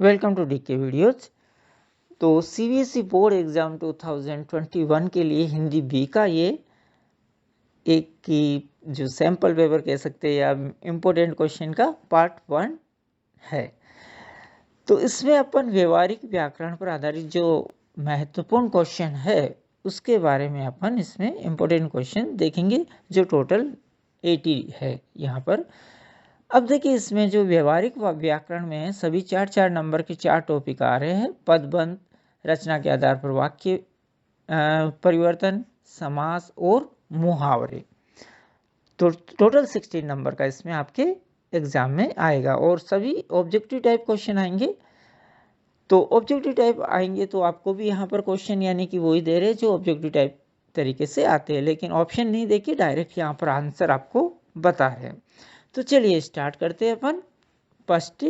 Welcome to DK videos. तो CBSE board exam 2021 के लिए हिंदी बी का ये एक की जो सैम्पल पेपर कह सकते हैं या इम्पोर्टेंट क्वेश्चन का पार्ट 1 है। तो इसमें अपन व्यवहारिक व्याकरण पर आधारित जो महत्वपूर्ण क्वेश्चन है उसके बारे में अपन इसमें इम्पोर्टेंट क्वेश्चन देखेंगे, जो टोटल 80 है यहाँ पर। अब देखिए, इसमें जो व्यवहारिक व्याकरण में है सभी 4-4 नंबर के 4 टॉपिक आ रहे हैं। पदबंध, रचना के आधार पर वाक्य परिवर्तन, समास और मुहावरे। तो टोटल 16 नंबर का इसमें आपके एग्जाम में आएगा और सभी ऑब्जेक्टिव टाइप क्वेश्चन आएंगे। तो ऑब्जेक्टिव टाइप आएंगे तो आपको भी यहाँ पर क्वेश्चन यानी कि वही दे रहे हैं जो ऑब्जेक्टिव टाइप तरीके से आते हैं, लेकिन ऑप्शन नहीं देखिए, डायरेक्ट यहाँ पर आंसर आपको बता है। तो चलिए स्टार्ट करते हैं अपन। फर्स्ट,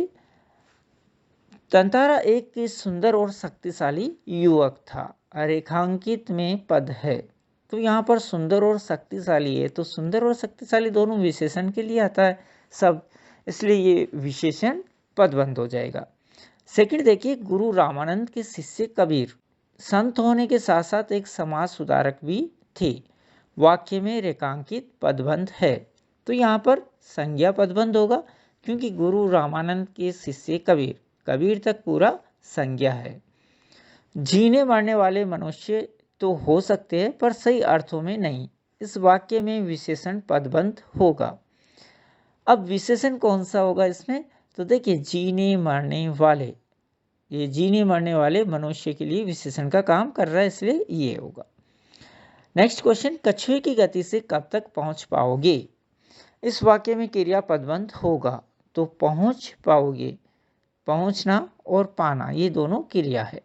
तंतारा एक सुंदर और शक्तिशाली युवक था। रेखांकित में पद है। तो यहाँ पर सुंदर और शक्तिशाली है, तो सुंदर और शक्तिशाली दोनों विशेषण के लिए आता है सब, इसलिए ये विशेषण पदबंध हो जाएगा। सेकंड देखिए, गुरु रामानंद के शिष्य कबीर संत होने के साथ साथ एक समाज सुधारक भी थे। वाक्य में रेखांकित पदबंध है, तो यहाँ पर संज्ञा पदबंध होगा क्योंकि गुरु रामानंद के शिष्य कबीर, कबीर तक पूरा संज्ञा है। जीने मरने वाले मनुष्य तो हो सकते हैं पर सही अर्थों में नहीं, इस वाक्य में विशेषण पदबंध होगा। अब विशेषण कौन सा होगा इसमें? तो देखिए, जीने मरने वाले, ये जीने मरने वाले मनुष्य के लिए विशेषण का काम कर रहा है, इसलिए ये होगा। नेक्स्ट क्वेश्चन, कछुए की गति से कब तक पहुंच पाओगे? इस वाक्य में क्रिया पदबंध होगा, तो पहुंच पाओगे, पहुंचना और पाना ये दोनों क्रिया है।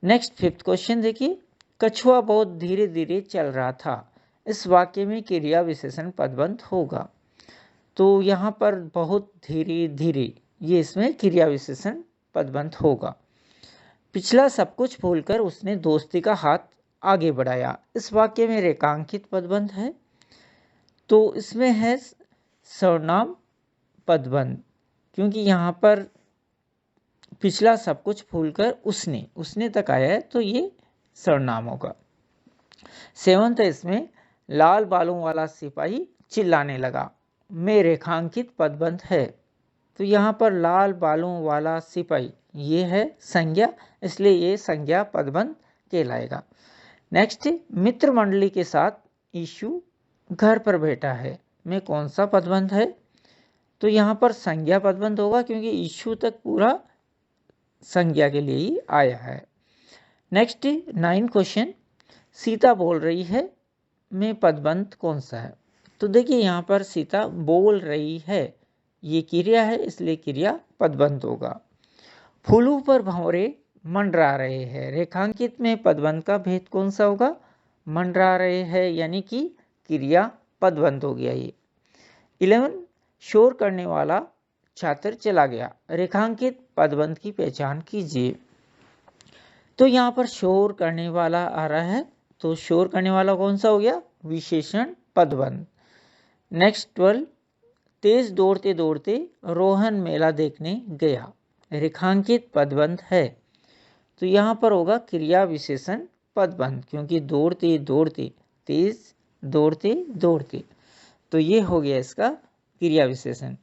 नेक्स्ट फिफ्थ क्वेश्चन देखिए, कछुआ बहुत धीरे धीरे चल रहा था। इस वाक्य में क्रिया विशेषण पदबंध होगा, तो यहाँ पर बहुत धीरे धीरे ये इसमें क्रिया विशेषण पदबंध होगा। पिछला सब कुछ भूलकर उसने दोस्ती का हाथ आगे बढ़ाया। इस वाक्य में रेखांकित पदबंध है, तो इसमें है सर्वनाम पदबंध, क्योंकि यहाँ पर पिछला सब कुछ भूलकर उसने तक आया है, तो ये सर्वनाम होगा। सेवंथ है इसमें, लाल बालों वाला सिपाही चिल्लाने लगा। में रेखांकित पदबंध है, तो यहाँ पर लाल बालों वाला सिपाही ये है संज्ञा, इसलिए ये संज्ञा पदबंध कहलाएगा। नेक्स्ट, मित्र मंडली के साथ यीशु घर पर बैठा है। में कौन सा पदबंध है? तो यहाँ पर संज्ञा पदबंध होगा क्योंकि यीशु तक पूरा संज्ञा के लिए ही आया है। नेक्स्ट 9 क्वेश्चन, सीता बोल रही है। में पदबंध कौन सा है? तो देखिए, यहाँ पर सीता बोल रही है ये क्रिया है, इसलिए क्रिया पदबंध होगा। फूलों पर भंवरे मंडरा रहे हैं। रेखांकित में पदबंध का भेद कौन सा होगा? मंडरा रहे हैं यानी कि क्रिया पदबंध हो गया ये। 11, शोर करने वाला छात्र चला गया। रेखांकित पदबंध की पहचान कीजिए। तो यहाँ पर शोर करने वाला आ रहा है, तो शोर करने वाला कौन सा हो गया? विशेषण पदबंध। नेक्स्ट 12, तेज दौड़ते दौड़ते रोहन मेला देखने गया। रेखांकित पदबंध है, तो यहाँ पर होगा क्रिया विशेषण पदबंध, क्योंकि दौड़ते दौड़ते, तेज दौड़ते दौड़ते, तो ये हो गया इसका क्रिया विशेषण।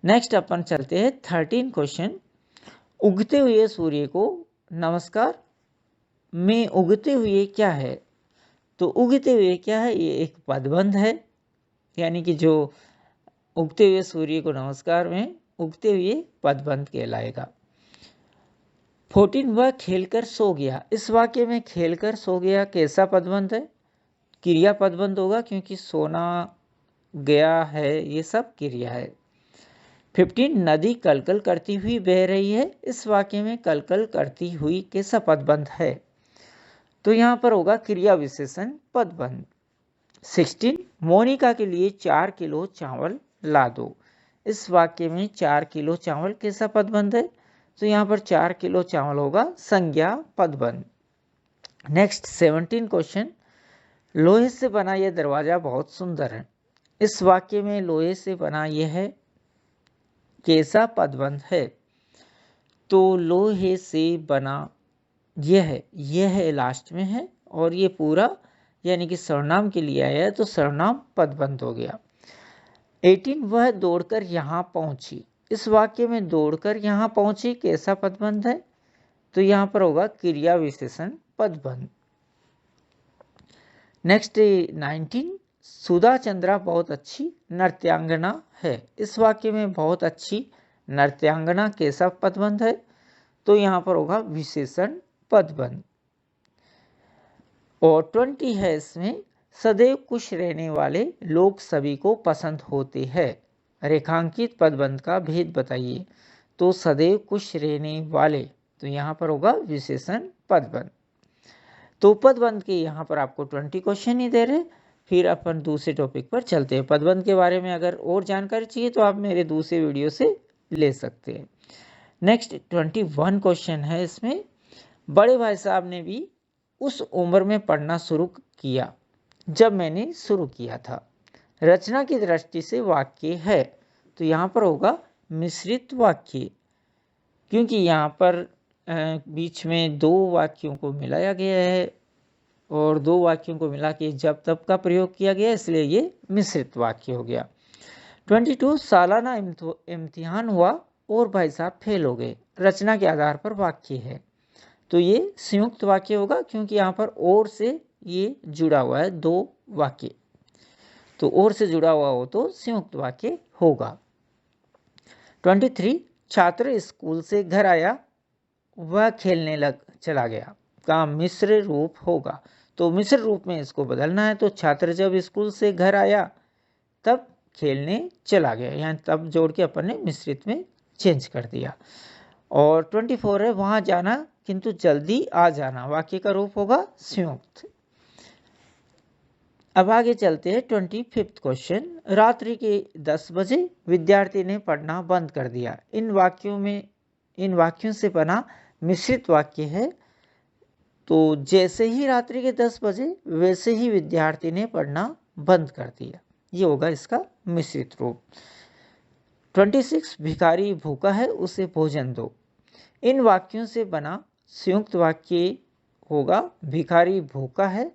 नेक्स्ट अपन चलते हैं 13 क्वेश्चन, उगते हुए सूर्य को नमस्कार। में उगते हुए क्या है? तो उगते हुए क्या है? ये एक पदबंध है, यानी कि जो उगते हुए सूर्य को नमस्कार में उगते हुए पदबंध कहलाएगा। 14, वह खेलकर सो गया। इस वाक्य में खेलकर सो गया कैसा पदबंध है? क्रिया पदबंध होगा क्योंकि सोना गया है ये सब क्रिया है। 15, नदी कलकल करती हुई बह रही है। इस वाक्य में कलकल करती हुई कैसा पदबंध है? तो यहाँ पर होगा क्रिया विशेषण पदबंध। 16, मोनिका के लिए 4 किलो चावल ला दो। इस वाक्य में 4 किलो चावल कैसा पदबंध है? तो यहाँ पर 4 किलो चावल होगा संज्ञा पदबंध। नेक्स्ट 17 क्वेश्चन, लोहे से बना यह दरवाजा बहुत सुंदर है। इस वाक्य में लोहे से बना यह है कैसा पदबंध है? तो लोहे से बना, यह है लास्ट में है, और ये पूरा यानी कि सर्वनाम के लिए आया है, तो सर्वनाम पदबंध हो गया। 18 वह दौड़कर यहाँ पहुंची। इस वाक्य में दौड़कर यहाँ पहुंची कैसा पदबंध है? तो यहाँ पर होगा क्रिया विशेषण पदबंध। नेक्स्ट 19 सुधा चंद्रा बहुत अच्छी नृत्यांगना है। इस वाक्य में बहुत अच्छी नृत्यांगना कैसा पदबंध है? तो यहाँ पर होगा विशेषण पदबंध। और 20 है इसमें सदैव खुश रहने वाले लोग सभी को पसंद होते हैं। रेखांकित पदबंध का भेद बताइए। तो सदैव खुश रहने वाले, तो यहाँ पर होगा विशेषण पदबंध। तो पदबंध के यहाँ पर आपको 20 क्वेश्चन ही दे रहे। फिर अपन दूसरे टॉपिक पर चलते हैं। पदबंध के बारे में अगर और जानकारी चाहिए तो आप मेरे दूसरे वीडियो से ले सकते हैं। नेक्स्ट 21 क्वेश्चन है इसमें, बड़े भाई साहब ने भी उस उम्र में पढ़ना शुरू किया जब मैंने शुरू किया था। रचना की दृष्टि से वाक्य है, तो यहाँ पर होगा मिश्रित वाक्य, क्योंकि यहाँ पर बीच में दो वाक्यों को मिलाया गया है और दो वाक्यों को मिला के जब तब का प्रयोग किया गया, इसलिए ये मिश्रित वाक्य हो गया। 22 सालाना इम्तिहान हुआ और भाई साहब फेल हो गए। रचना के आधार पर वाक्य है, तो ये संयुक्त वाक्य होगा, क्योंकि यहाँ पर और से ये जुड़ा हुआ है दो वाक्य, तो और से जुड़ा हुआ हो तो संयुक्त वाक्य होगा। 23 छात्र स्कूल से घर आया, वह खेलने चला गया का मिश्र रूप होगा। तो मिश्र रूप में इसको बदलना है, तो छात्र जब स्कूल से घर आया तब खेलने चला गया, यहाँ तब जोड़ के अपन ने मिश्रित में चेंज कर दिया। और 24 है वहां जाना किंतु जल्दी आ जाना, वाक्य का रूप होगा संयुक्त। अब आगे चलते हैं 25 क्वेश्चन। रात्रि के 10 बजे विद्यार्थी ने पढ़ना बंद कर दिया। इन वाक्यों से बना मिश्रित वाक्य है, तो जैसे ही रात्रि के 10 बजे वैसे ही विद्यार्थी ने पढ़ना बंद कर दिया, ये होगा इसका मिश्रित रूप। 26 भिखारी भूखा है उसे भोजन दो। इन वाक्यों से बना संयुक्त वाक्य होगा भिखारी भूखा है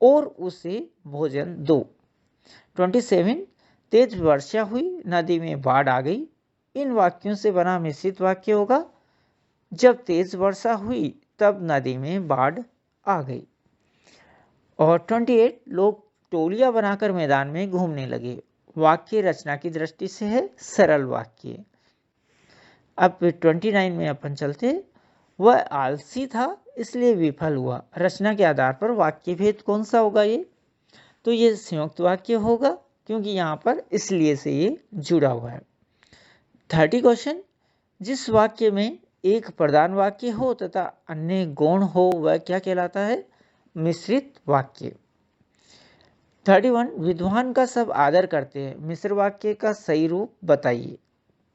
और उसे भोजन दो। 27 तेज वर्षा हुई, नदी में बाढ़ आ गई। इन वाक्यों से बना मिश्रित वाक्य होगा जब तेज वर्षा हुई तब नदी में बाढ़ आ गई। और 28 लोग टोलियां बनाकर मैदान में घूमने लगे। वाक्य रचना की दृष्टि से है सरल वाक्य। अब 29 में अपन चलते, वह आलसी था इसलिए विफल हुआ। रचना के आधार पर वाक्य भेद कौन सा होगा ये? तो ये संयुक्त वाक्य होगा, क्योंकि यहाँ पर इसलिए से ये जुड़ा हुआ है। 30 क्वेश्चन, जिस वाक्य में एक प्रधान वाक्य हो तथा अन्य गौण हो वह क्या कहलाता है? मिश्रित वाक्य। 31 विद्वान का सब आदर करते हैं। मिश्र वाक्य का सही रूप बताइए।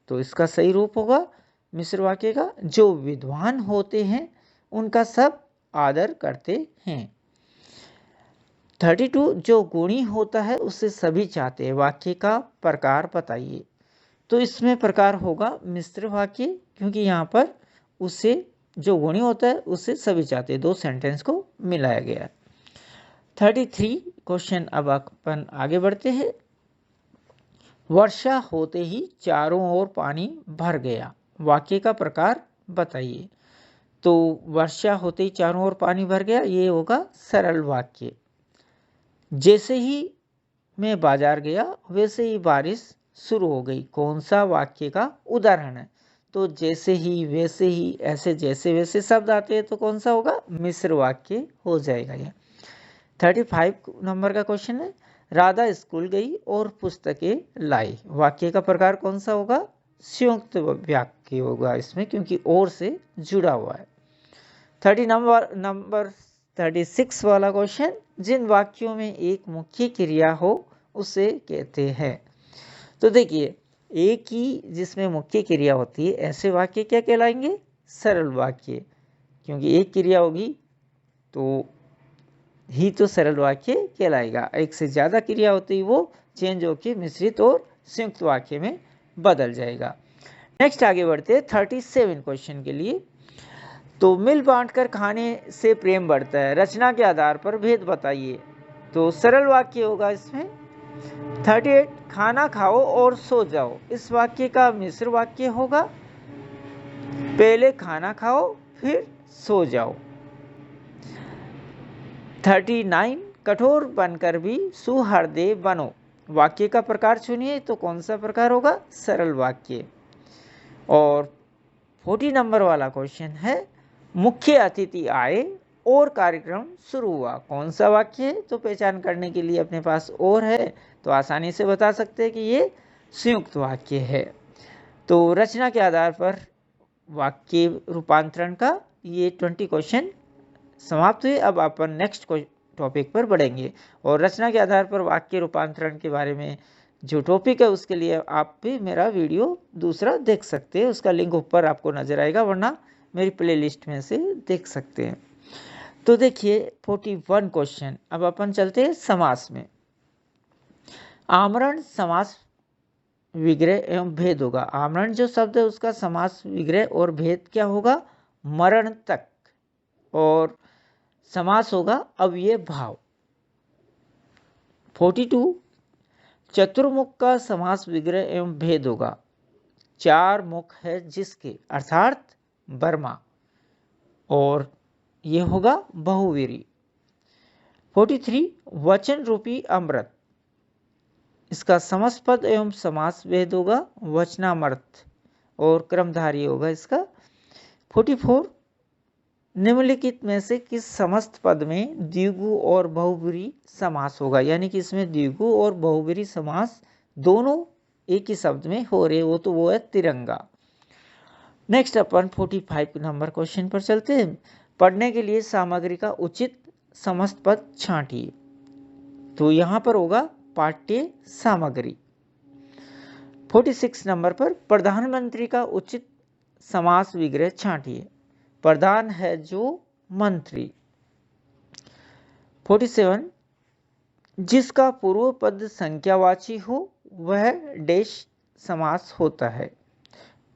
तो इसका सही रूप होगा मिश्र वाक्य का, जो विद्वान होते हैं उनका सब आदर करते हैं। 32 जो गुणी होता है उससे सभी चाहते हैं। वाक्य का प्रकार बताइए। तो इसमें प्रकार होगा मिश्र वाक्य, क्योंकि यहाँ पर उससे जो गुणी होता है उससे सभी चाहते हैं, दो सेंटेंस को मिलाया गया है। 33 क्वेश्चन, अब अपन आगे बढ़ते हैं। वर्षा होते ही चारों ओर पानी भर गया। वाक्य का प्रकार बताइए। तो वर्षा होते ही चारों ओर पानी भर गया, ये होगा सरल वाक्य। जैसे ही मैं बाजार गया वैसे ही बारिश शुरू हो गई, कौन सा वाक्य का उदाहरण है? तो जैसे ही, वैसे ही, ऐसे, जैसे वैसे शब्द आते हैं तो कौन सा होगा? मिश्र वाक्य हो जाएगा ये। 35 नंबर का क्वेश्चन है, राधा स्कूल गई और पुस्तकें लाई। वाक्य का प्रकार कौन सा होगा? संयुक्त वाक्य होगा इसमें, क्योंकि और से जुड़ा हुआ है। 36 वाला क्वेश्चन, जिन वाक्यों में एक मुख्य क्रिया हो उसे कहते हैं। तो देखिए, एक ही जिसमें मुख्य क्रिया होती है ऐसे वाक्य क्या कहलाएंगे? सरल वाक्य, क्योंकि एक क्रिया होगी तो ही तो सरल वाक्य कहलाएगा। एक से ज़्यादा क्रिया होती है वो चेंज होकर मिश्रित और संयुक्त वाक्य में बदल जाएगा। नेक्स्ट आगे बढ़ते हैं 37 क्वेश्चन के लिए। तो मिल बांटकर खाने से प्रेम बढ़ता है, रचना के आधार पर भेद बताइए। तो सरल वाक्य होगा इसमें। 38 खाना खाओ और सो जाओ, इस वाक्य का मिश्र वाक्य होगा पहले खाना खाओ फिर सो जाओ। 39 कठोर बनकर भी सुहृदय बनो, वाक्य का प्रकार चुनिए, तो कौन सा प्रकार होगा? सरल वाक्य। और 40 नंबर वाला क्वेश्चन है मुख्य अतिथि आए और कार्यक्रम शुरू हुआ, कौन सा वाक्य है? तो पहचान करने के लिए अपने पास और है तो आसानी से बता सकते हैं कि ये संयुक्त वाक्य है। तो रचना के आधार पर वाक्य रूपांतरण का ये 20 क्वेश्चन समाप्त हुए। अब अपन नेक्स्ट टॉपिक पर बढ़ेंगे और रचना के आधार पर वाक्य रूपांतरण के बारे में जो टॉपिक है उसके लिए आप भी मेरा वीडियो दूसरा देख सकते हैं, उसका लिंक ऊपर आपको नजर आएगा, वरना मेरी प्लेलिस्ट में से देख सकते हैं। तो देखिए 41 क्वेश्चन। अब अपन चलते हैं समास में। आमरण समास विग्रह एवं भेद होगा। आमरण जो शब्द है उसका समास विग्रह और भेद क्या होगा? मरण तक। और समास होगा अव्यय भाव। 42 चतुर्मुख का समास विग्रह एवं भेद होगा। 4 मुख है जिसके, अर्थात बर्मा, और ये होगा बहुवीरी। 43 वचन रूपी अमृत, इसका समस्त पद एवं समास भेद होगा वचनामर्थ और क्रमधारी होगा इसका। 44 निम्नलिखित में से किस समस्त पद में द्विगु और बहुब्रीहि समास होगा, यानी कि इसमें द्विगु और बहुब्रीहि समास दोनों एक ही शब्द में हो रहे, वो है तिरंगा। नेक्स्ट अपन 45 नंबर क्वेश्चन पर चलते हैं। पढ़ने के लिए सामग्री का उचित समस्त पद छांटिए, तो यहां पर होगा पाठ्य सामग्री। 46 नंबर पर प्रधानमंत्री का उचित समास विग्रह छांटिए, प्रधान है जो मंत्री। 47 जिसका पूर्व पद संख्यावाची हो वह डैश समास होता है,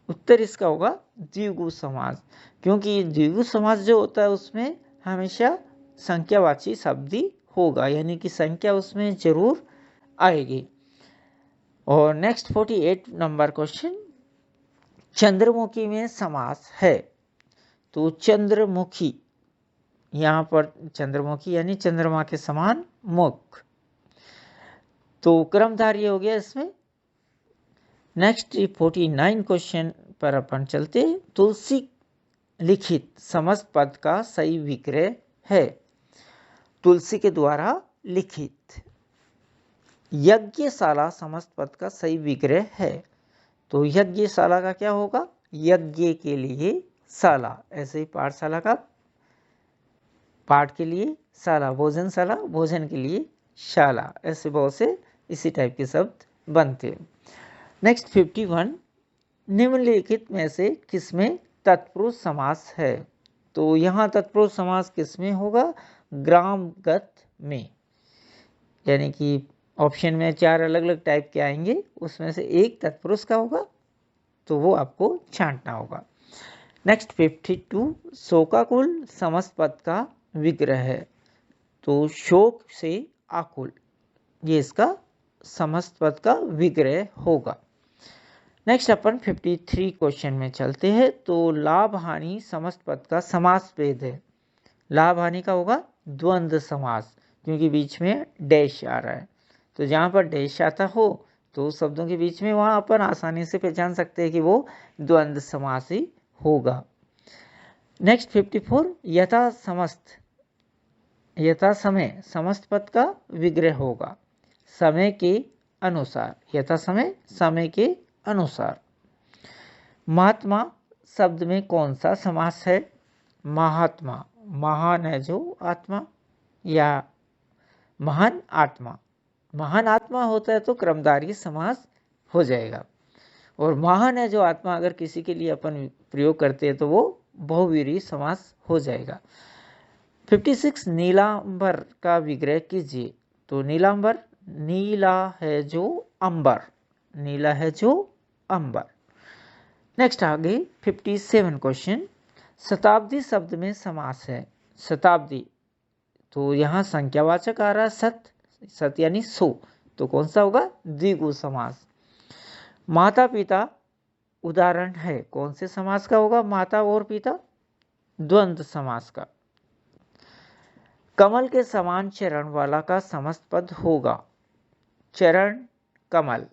उत्तर इसका होगा द्विगु समास, क्योंकि द्विगु समास जो होता है उसमें हमेशा संख्यावाची शब्द ही होगा, यानी कि संख्या उसमें जरूर आएगी। और नेक्स्ट 48 नंबर क्वेश्चन, चंद्रमुखी में समास है, तो चंद्रमुखी, यहां पर चंद्रमुखी यानी चंद्रमा के समान मुख, तो क्रमधारी हो गया इसमें। नेक्स्ट 49 क्वेश्चन पर अपन चलते। तुलसी लिखित समस्त पद का सही विग्रह है, तुलसी के द्वारा लिखित। यज्ञशाला समस्त पद का सही विग्रह है, तो यज्ञशाला का क्या होगा? यज्ञ के लिए शाला, ऐसे ही पाठशाला का पाठ के लिए शाला, भोजनशाला भोजन के लिए शाला, ऐसे बहुत से इसी टाइप के शब्द बनते हैं। नेक्स्ट 51 निम्नलिखित में से किसमें तत्पुरुष समास है, तो यहाँ तत्पुरुष समास किसमें होगा? ग्रामगत में, यानी कि ऑप्शन में 4 अलग अलग टाइप के आएंगे, उसमें से एक तत्पुरुष का होगा, तो वो आपको छांटना होगा। नेक्स्ट 52 शोकाकुल समस्त पद का विग्रह है, तो शोक से आकुल, ये इसका समस्त पद का विग्रह होगा। नेक्स्ट अपन 53 क्वेश्चन में चलते हैं। तो लाभ हानि समस्त पद का समास भेद है, लाभ हानि का होगा द्वंद्व समास, क्योंकि बीच में डैश आ रहा है, तो जहां पर डैश आता हो तो शब्दों के बीच में वहां अपन आसानी से पहचान सकते हैं कि वो द्वंद्व समास ही होगा। नेक्स्ट 54 यथा समस्त, यथा समय समस्त पद का विग्रह होगा, समय के अनुसार, यथा समय समय के अनुसार। महात्मा शब्द में कौन सा समास है? महात्मा, महान है जो आत्मा, या महान आत्मा, महान आत्मा होता है तो क्रमधारी समास हो जाएगा, और महान है जो आत्मा अगर किसी के लिए अपन प्रयोग करते हैं तो वो बहुवीरी समास हो जाएगा। 56 नीलांबर का विग्रह कीजिए, तो नीलांबर, नीला है जो अंबर, नीला है जो अंबर। नेक्स्ट आगे 57 क्वेश्चन, शताब्दी शब्द में समास है। शताब्दी तो यहाँ संख्यावाचक आ रहा है सत यानी 100, तो कौन सा होगा? द्विगु समास। माता पिता उदाहरण है, कौन से समास का होगा? माता और पिता, द्वंद्व समास का। कमल के समान चरण वाला का समस्त पद होगा, चरण कमल।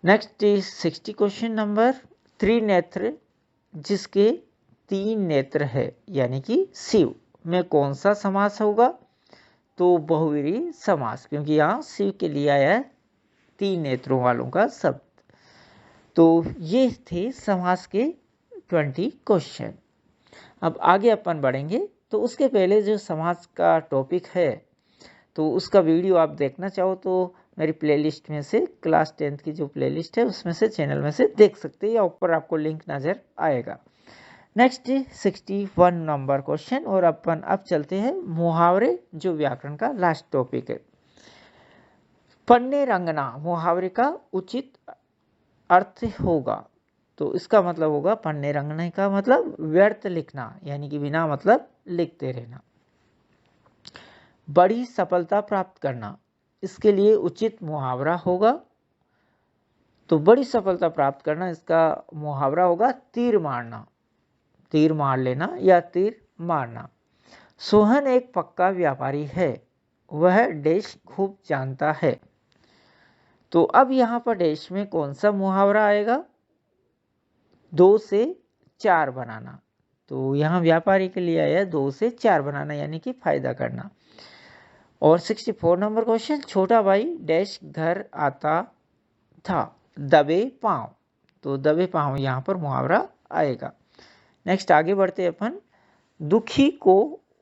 नेक्स्ट 60 क्वेश्चन नंबर, त्रिनेत्र जिसके 3 नेत्र है यानी कि शिव में कौन सा समास होगा? तो बहुव्रीहि समास, क्योंकि यहाँ शिव के लिए आया है 3 नेत्रों वालों का शब्द। तो ये थे समास के 20 क्वेश्चन। अब आगे अपन बढ़ेंगे, तो उसके पहले जो समास का टॉपिक है तो उसका वीडियो आप देखना चाहो तो मेरी प्लेलिस्ट में से, क्लास 10th की जो प्लेलिस्ट है उसमें से, चैनल में से देख सकते हैं, या ऊपर आपको लिंक नज़र आएगा। नेक्स्ट 61 नंबर क्वेश्चन, और अपन अब चलते हैं मुहावरे, जो व्याकरण का लास्ट टॉपिक है। पन्ने रंगना मुहावरे का उचित अर्थ होगा, तो इसका मतलब होगा, पन्ने रंगने का मतलब व्यर्थ लिखना, यानी कि बिना मतलब लिखते रहना। बड़ी सफलता प्राप्त करना, इसके लिए उचित मुहावरा होगा, तो बड़ी सफलता प्राप्त करना, इसका मुहावरा होगा तीर मारना, तीर मार लेना या तीर मारना। सोहन एक पक्का व्यापारी है, वह डैश खूब जानता है, तो अब यहाँ पर डैश में कौन सा मुहावरा आएगा? 2 से 4 बनाना, तो यहाँ व्यापारी के लिए आया 2 से 4 बनाना, यानी कि फायदा करना। और 64 नंबर क्वेश्चन, छोटा भाई डैश घर आता था दबे पाँव, तो दबे पाँव यहाँ पर मुहावरा आएगा। नेक्स्ट आगे बढ़ते अपन, दुखी को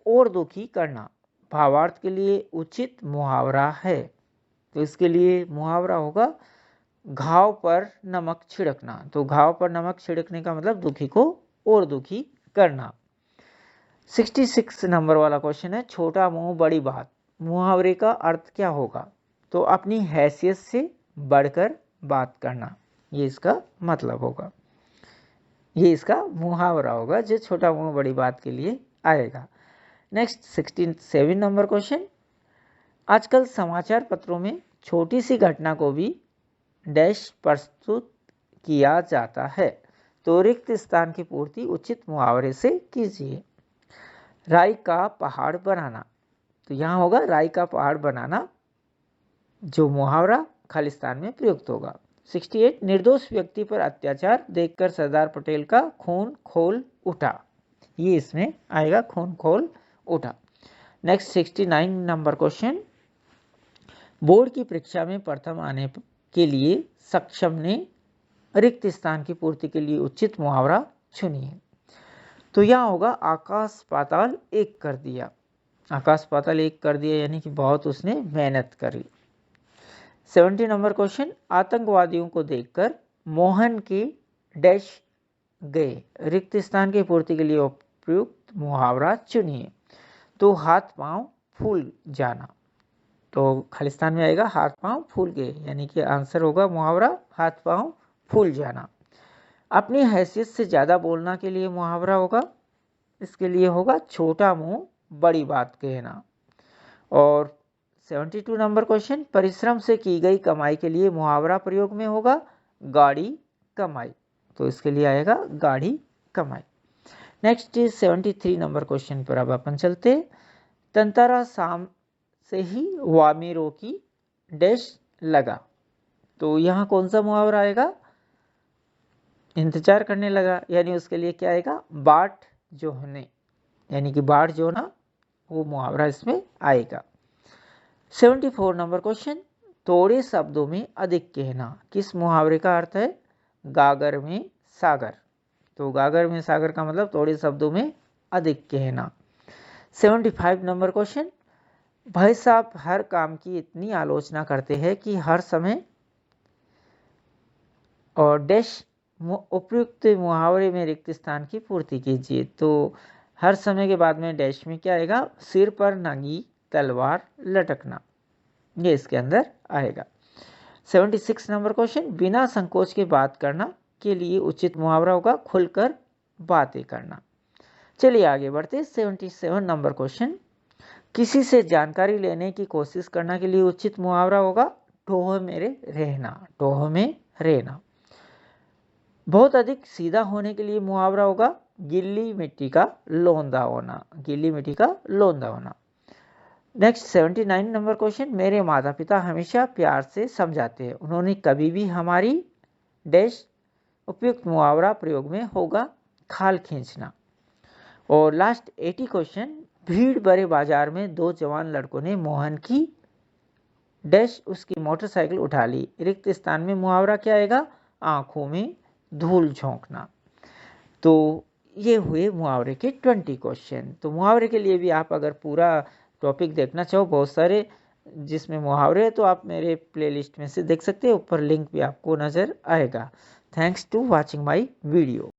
और दुखी करना, भावार्थ के लिए उचित मुहावरा है, तो इसके लिए मुहावरा होगा घाव पर नमक छिड़कना, तो घाव पर नमक छिड़कने का मतलब दुखी को और दुखी करना। 66 नंबर वाला क्वेश्चन है, छोटा मुंह बड़ी बात, मुहावरे का अर्थ क्या होगा? तो अपनी हैसियत से बढ़कर बात करना, ये इसका मतलब होगा, ये इसका मुहावरा होगा जो छोटा मुंह बड़ी बात के लिए आएगा। नेक्स्ट 67 नंबर क्वेश्चन, आजकल समाचार पत्रों में छोटी सी घटना को भी डैश प्रस्तुत किया जाता है, तो रिक्त स्थान की पूर्ति उचित मुहावरे से कीजिए। राई का पहाड़ बनाना, तो यहाँ होगा राई का पहाड़ बनाना, जो मुहावरा खालिस्तान में प्रयुक्त होगा। 68 निर्दोष व्यक्ति पर अत्याचार देखकर सरदार पटेल का खून खोल उठा, ये इसमें आएगा, खून खोल उठा। नेक्स्ट 69 नंबर क्वेश्चन, बोर्ड की परीक्षा में प्रथम आने के लिए सक्षम ने रिक्त स्थान की पूर्ति के लिए उचित मुहावरा चुनिए, तो यहाँ होगा आकाश पाताल एक कर दिया, आकाश पाताल एक कर दिया यानी कि बहुत उसने मेहनत करी। 70 नंबर क्वेश्चन, आतंकवादियों को देखकर मोहन के डैश गए, रिक्त स्थान की पूर्ति के लिए उपयुक्त मुहावरा चुनिए, तो हाथ पांव फूल जाना, तो खालिस्तान में आएगा हाथ पांव फूल गए, यानी कि आंसर होगा मुहावरा हाथ पांव फूल जाना। अपनी हैसियत से ज़्यादा बोलना के लिए मुहावरा होगा, इसके लिए होगा छोटा मुंह बड़ी बात कहना। और 72 नंबर क्वेश्चन, परिश्रम से की गई कमाई के लिए मुहावरा प्रयोग में होगा गाड़ी कमाई, तो इसके लिए आएगा गाड़ी कमाई। नेक्स्ट 73 नंबर क्वेश्चन पर अब अपन चलते, तंतारा शाम से ही वामेरों की डैश लगा, तो यहाँ कौन सा मुहावरा आएगा? इंतजार करने लगा, यानी उसके लिए क्या आएगा? बाट जोहने, यानी कि बाट जोना, वो मुहावरा इसमें आएगा। 74 नंबर क्वेश्चन, थोड़े शब्दों में अधिक कहना, किस मुहावरे का अर्थ है? गागर में सागर, तो गागर में सागर का मतलब थोड़े शब्दों में अधिक कहना। 75 नंबर क्वेश्चन, भाई साहब हर काम की इतनी आलोचना करते हैं कि हर समय और डैश उपयुक्त मुहावरे में रिक्त स्थान की पूर्ति कीजिए, तो हर समय के बाद में डैश में क्या आएगा? सिर पर नंगी तलवार लटकना, ये इसके अंदर आएगा। 76 नंबर क्वेश्चन, बिना संकोच के बात करना, के लिए उचित मुहावरा होगा खुलकर बातें करना। चलिए आगे बढ़ते। 77 नंबर क्वेश्चन, किसी से जानकारी लेने की कोशिश करने के लिए उचित मुहावरा होगा टोह मेरे रहना, टोह में रहना। बहुत अधिक सीधा होने के लिए मुहावरा होगा गिल्ली मिट्टी का लोंदा होना, गिल्ली मिट्टी का लोंदा होना। नेक्स्ट 79 नंबर क्वेश्चन, मेरे माता पिता हमेशा प्यार से समझाते हैं, उन्होंने कभी भी हमारी डैश उपयुक्त मुहावरा प्रयोग में होगा खाल खींचना। और लास्ट 80 क्वेश्चन, भीड़ भरे बाजार में दो जवान लड़कों ने मोहन की डैश उसकी मोटरसाइकिल उठा ली, रिक्त स्थान में मुहावरा क्या आएगा आंखों में धूल झोंकना। तो ये हुए मुहावरे के 20 क्वेश्चन। तो मुहावरे के लिए भी आप अगर पूरा टॉपिक देखना चाहो, बहुत सारे जिसमें मुहावरे है, तो आप मेरे प्लेलिस्ट में से देख सकते हैं, ऊपर लिंक भी आपको नज़र आएगा। Thanks to watching my video.